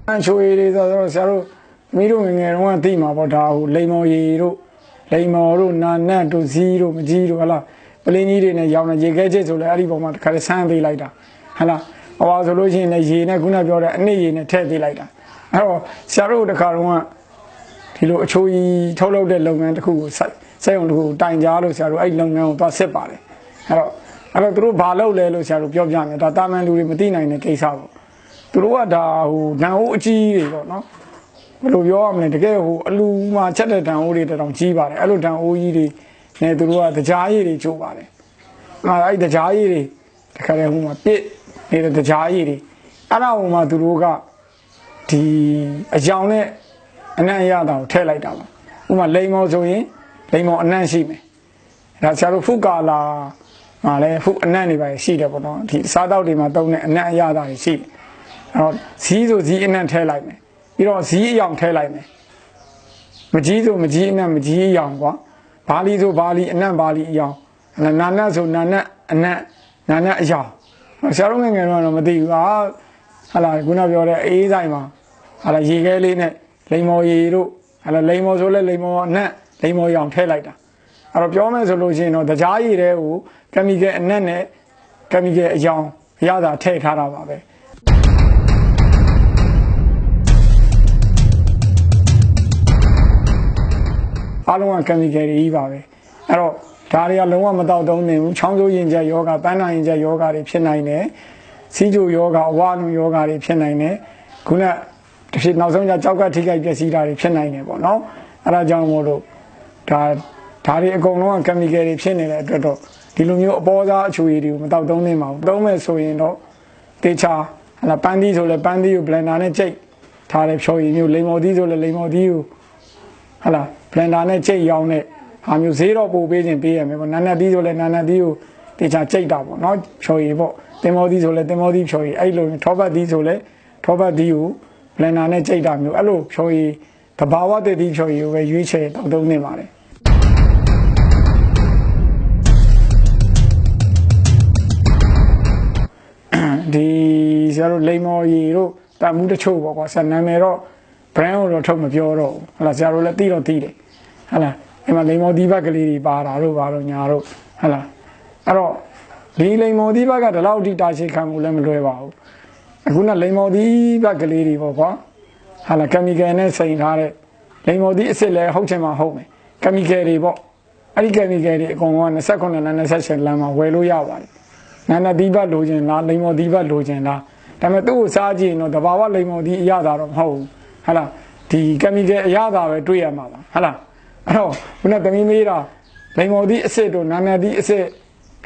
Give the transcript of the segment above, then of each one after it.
ချိုရည်တွေဆိုတော့ဆရာတို့မိတို့ငယ်တုန်းကသိမှာပေါ့ဒါဟိုလိမ္မော်ရည်တို့လိမ္မော်တို့နာနတ်တို့ဇီးတို့မကြီးတို့ဟလားပလင်းကြီးတွေနဲ့ရောင်းနေရေခဲချစ်ဆိုလဲအဲ့ဒီပုံမှာတစ်ခါဆန်းပေးလိုက်တာဟလားဟောဆိုလို့ရှိရင်လည်းရေနဲ့ခုနပြောတဲ့အနည်းရေနဲ့ထည့်ပေးလိုက်တာအဲ့တော့ဆရာတို့တစ်ခါတော့ဒီလိုအချိုကြီးထုတ်လုပ်တဲ့လုပ်ငန်းတစ်ခုကိုစက်ရုံတစ်ခုတိုင်ကြားလို့ဆရာတို့အဲ့လုပ်ငန်းကိုသွားစစ်ပါတယ်အဲ့တော့သူတို့ဘာလုပ်လဲလို့ဆရာတို့ပြောပြမယ်ဒါတာမန်လူတွေမသိနိုင်တဲ့ကိစ္စပေါ့သူတို့ကဒါဟိုဓာတ်အိုးအကြီးတွေပေါ့နော်ဘယ်လိုပြောရမလဲတကယ်ဟိုအလူမှာချက်တဲ့ဓာတ်အိုးတွေတောင်ကြီးပါတယ်အဲ့လိုဓာတ်အိုးကြီးတွေနဲ့သူတို့ကတရားရည်တွေချိုးပါတယ်အဲ့တရားရည်တွေတခါတည်းဟိုမှာပြစ်နေတဲ့တရားရည်တွေအဲ့ဒါဟိုမှာသူတို့ကဒီအကြောင်းနဲ့အနံ့ရတာကိုထည့်လိုက်တာပါဥပမာလိမ္မော်ဆိုရင်လိမ္မော်အနံ့ရှိမယ်ဒါဆရာတို့ဖုကာလာမှာလည်းဖုအနံ့တွေပါရှိတယ်ပေါ့နော်ဒီစားတောက်တွေမှာတုံးတဲ့အနံ့ရတာတွေရှိတယ်အဲ့တော့ဇီးဆိုဇီးအနံ့ထည့်လိုက်မယ်ပြီးတော့ဇီးအယောင်ထည့်လိုက်မယ်မကြီးဆိုမကြီးအနံ့မကြီးအယောင်ကွာဘာလီဆိုဘာလီအနံ့ဘာလီအယောင်နာနတ်ဆိုနာနတ်အနံ့နာနတ်အယောင်ဆရာတို့ငယ်ငယ်တော့မသိဘူးဟာလာခုနပြောတဲ့အေးဆိုင်မှာဟာလာရေခဲလေးနဲ့လိမ္မော်ရည်တို့ဟာလာလိမ္မော်ဆိုလဲလိမ္မော်အနံ့လိမ္မော်ရောင်ထည့်လိုက်တာအဲ့တော့ပြောမယ်ဆိုလို့ရှိရင်တော့တရားရည်တွေကိုကက်မီကယ်အနံ့နဲ့ကက်မီကယ်အယောင်ရတာထည့်ထားတာပါပဲအားလုံးကကက်မီကယ်တွေကြီးပါပဲအဲ့တော့ဒါတွေကလုံးဝမတောက်တုံးနေဘူးချောင်းဆိုးရင်ကျယောဂပန်းနာရင်ကျယောဂတွေဖြစ်နိုင်တယ်စီးကျိုယောဂအဝါလုံးယောဂတွေဖြစ်နိုင်တယ်ခုနတစ်ဖြစ်နောက်ဆုံးကျကြောက်ကထိခိုက်ပျက်စီးတာတွေဖြစ်နိုင်တယ်ပေါ့နော်အဲ့ဒါကြောင့်မို့လို့ဒါတွေအကုန်လုံးကကက်မီကယ်တွေဖြစ်နေတဲ့အတွက်တော့ဒီလိုမျိုးအပေါ်သားအချူရည်တွေကိုမတောက်တုံးနေမှာဘူးသုံးမဲ့ဆိုရင်တော့တေချာဟလာပန်းသီးဆိုလဲပန်းသီးကိုဘလန်ဒါနဲ့ကြိတ်ထားတဲ့ဖြော်ရည်မျိုးလိမ္မော်သီးဆိုလဲလိမ္မော်သီးကိုဟလာဘလန်ဒါနဲ့ကြိတ်ရောင်းတဲ့ဟာမျိုးဈေးတော့ပို့ပေးခြင်းပေးရမယ်ပေါ့နာနတ်သီးဆိုလဲနာနတ်သီးကိုတေချာကြိတ်တာပေါ့နော်ဖြော်ရည်ပေါ့တင်မောသီးဆိုလဲတင်မောသီးဖြော်ရည်အဲ့လိုထောပတ်သီးဆိုလဲထောပတ်သီးကိုဘလန်ဒါနဲ့ကြိတ်တာမျိုးအဲ့လိုဖြော်ရည်တဘာဝတည်သီးဖြော်ရည်ကိုပဲရွေးချယ်တောက်တုံးနေပါတယ်ဒီဆရာတို့လိမ္မော်ရည်တို့တမှုတချို့ပေါ့ကွာဆရာနာမည်တော့ brand ကိုတော့ထုတ်မပြောတော့ဘူးဟလာဆရာတို့လည်းသိတော့သိတယ်ဟလာအဲ့မှာလိမ္မော်သီးဘက်ကလေးတွေပါတာတို့ပါတော့ညာတို့ဟလာအဲ့တော့ဒီလိမ္မော်သီးဘက်ကဒီလောက်ထိတာရှိခံမှုလည်းမလွယ်ပါဘူးအခုကလိမ္မော်သီးဘက်ကလေးတွေပေါ့ကွာဟလာကက်မီကယ်နဲ့စိန်ထားတဲ့လိမ္မော်သီးအစ်စ်လည်းဟုတ်ချင်မှဟုတ်မယ်ကက်မီကယ်တွေပေါ့အဲ့ဒီကက်မီကယ်တွေအကုန်လုံးက29လမ်း28လမ်းမှာဝယ်လို့ရပါတယ်နာနတ်သီးဘက်လိုချင်လားလိမ္မော်သီးဘက်လိုချင်လားဒါပေမဲ့သူ့ကိုစားကြည့်ရင်တော့တဘာဝလိမ္မော်သီးအရသာတော့မဟုတ်ဘူးဟလာဒီကက်မီကယ်အရသာပဲတွေ့ရမှာပါဟလာအဲ့တော့ခုနသမီးမေးတာလိမ္မော်သီးအစ်စ်တို့နာနတ်သီးအစ်စ်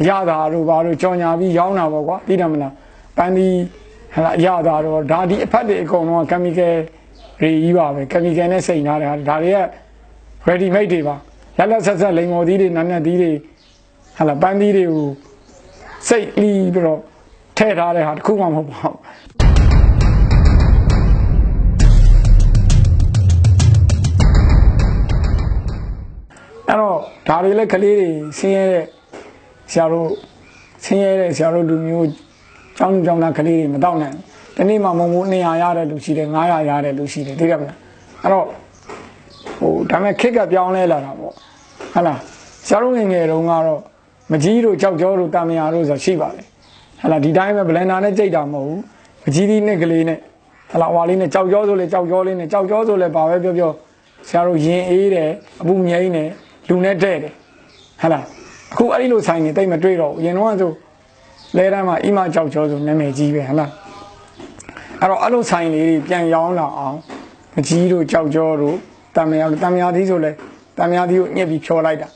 အရသာတို့ဘာလို့ကြော်ညာပြီးရောင်းတာပေါ့ကွာသိတယ်မလားပန်းသီးဟလာအရသာတော့ဒါဒီအဖက်တွေအကုန်လုံးကကက်မီကယ်တွေကြီးပါပဲကက်မီကယ်နဲ့စိန်ထားတယ်ဒါတွေက ready made တွေပါလက်ဆက်ဆက်လိမ္မော်သီးတွေနာနတ်သီးတွေဟလာပန်းသီးတွေကိုစိတ်လီးပြီးတော့ထည့်ထားတဲ့ဟာတခုမှမဟုတ်ပါဘူးအဲ့တော့ဒါတွေလည်းကလေးတွေဆင်းရဲတဲ့ဆရာတို့လူမျိုးကျောင်းသားကလေးတွေမတောက်နိုင်ဘူးဒီနေ့မှမုံမိုး200ရတဲ့လူရှိတယ်900ရတဲ့လူရှိတယ်သိရမလားအဲ့တော့ဟိုဒါမဲ့ခက်ကပြောင်းလဲလာတာပေါ့ဟုတ်လားဆရာတို့ငယ်တုန်းကတော့မကြီးတို့ကြောက်ကြောတို့တာမယာတို့ဆိုရှိပါတယ်ဟလာဒီတိုင်းပဲဘလန်ဒါနဲ့ကြိတ်တာမဟုတ်ဘူးမကြီးသီးနဲ့ကလေးနဲ့ဟလာဟွာလေးနဲ့ကြောက်ကြောဆိုလဲကြောက်ကြောလေးနဲ့ကြောက်ကြောဆိုလဲဘာပဲပြောဆရာတို့ရင်အေးတယ်အပူငိမ့်တယ်လူနဲ့တဲ့တယ်ဟလာအခုအဲ့ဒီလိုဆိုင်နေတိတ်မတွေ့တော့ဘူးအရင်တော့ဆိုလဲတန်းမှာအိမကြောက်ကြောဆိုနာမည်ကြီးပဲဟလာအဲ့တော့အဲ့လိုဆိုင်လေးပြန်ရောင်းလာအောင်မကြီးတို့ကြောက်ကြောတို့တာမယာသီးဆိုလဲတာမယာသီးကိုညှက်ပြီးဖြောလိုက်တာ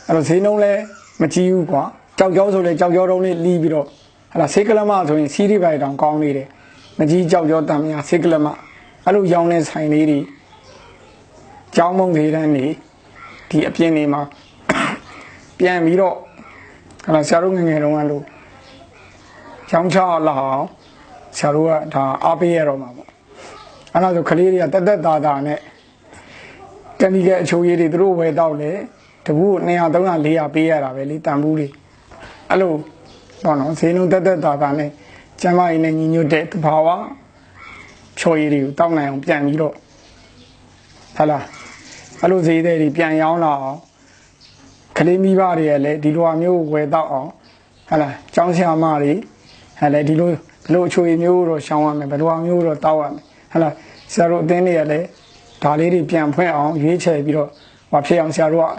အဲ့တော့ဈေးနှုန်းလဲမကြည့်ဘူးကွာကြောက်ကြောဆိုလဲကြောက်ကြောတုံးလေးလီးပြီးတော့ဟလာဆေးကလမဆိုရင်စီးရီပိုင်တောင်ကောင်းနေတယ်မကြီးကြောက်ကြောတံမြာဆေးကလမအဲ့လိုရောင်းတဲ့ဆိုင်လေးတွေကျောင်းမုံသေးတန်းနေဒီအပြင်နေမှာပြန်ပြီးတော့ဟလာဆရာတို့ငယ်တုန်းကလို့ကျောင်းချလာအောင်ဆရာတို့ကဒါအားပေးရတော့မှာပေါ့အဲ့ဒါဆိုကလေးတွေကတက်တာနဲ့ကက်မီကယ်အချိုးရည်တွေသူတို့ဝယ်တော့လေတပူး200 300 400ပေးရတာပဲလေတန်ဘူးတွေအဲ့လိုတော့နော်ဈေးနှုန်းတက်တာနဲ့ကျမ်းမာရေးနဲ့ညီညွတ်တဲ့တဘာဝ ဖြော်ရည်တွေကိုတောင်းနိုင်အောင်ပြန်ပြီးတော့ဟာလားအဲ့လိုဈေးတွေပြန်ရောင်းလာအောင်ကလေးမိဘတွေလည်းဒီလိုမျိုးဝယ်တော့အောင်ဟာလားကျောင်းဆရာမတွေဟာလည်းဒီလိုအချိုရည်မျိုးတော့ရှောင်းရမယ်ဘယ်လိုမျိုးတော့တောက်ရမယ်ဟာလားဆရာတို့အသင်းတွေကလည်းဒါလေးတွေပြန်ဖွင့်အောင်ရွေးချယ်ပြီးတော့ဟောဖြစ်အောင်ဆရာတို့က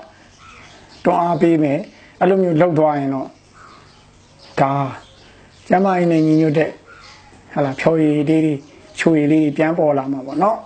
တွန်းအားပေးမယ်အဲ့လိုမျိုးလုပ်သွားရင်တော့ဒါကျမအင်းနဲ့ညီညွတ်တဲ့ဟာလားဖြော်ရည်လေးတွေချိုရည်လေးတွေပြန်ပေါ်လာမှာပေါ့နော်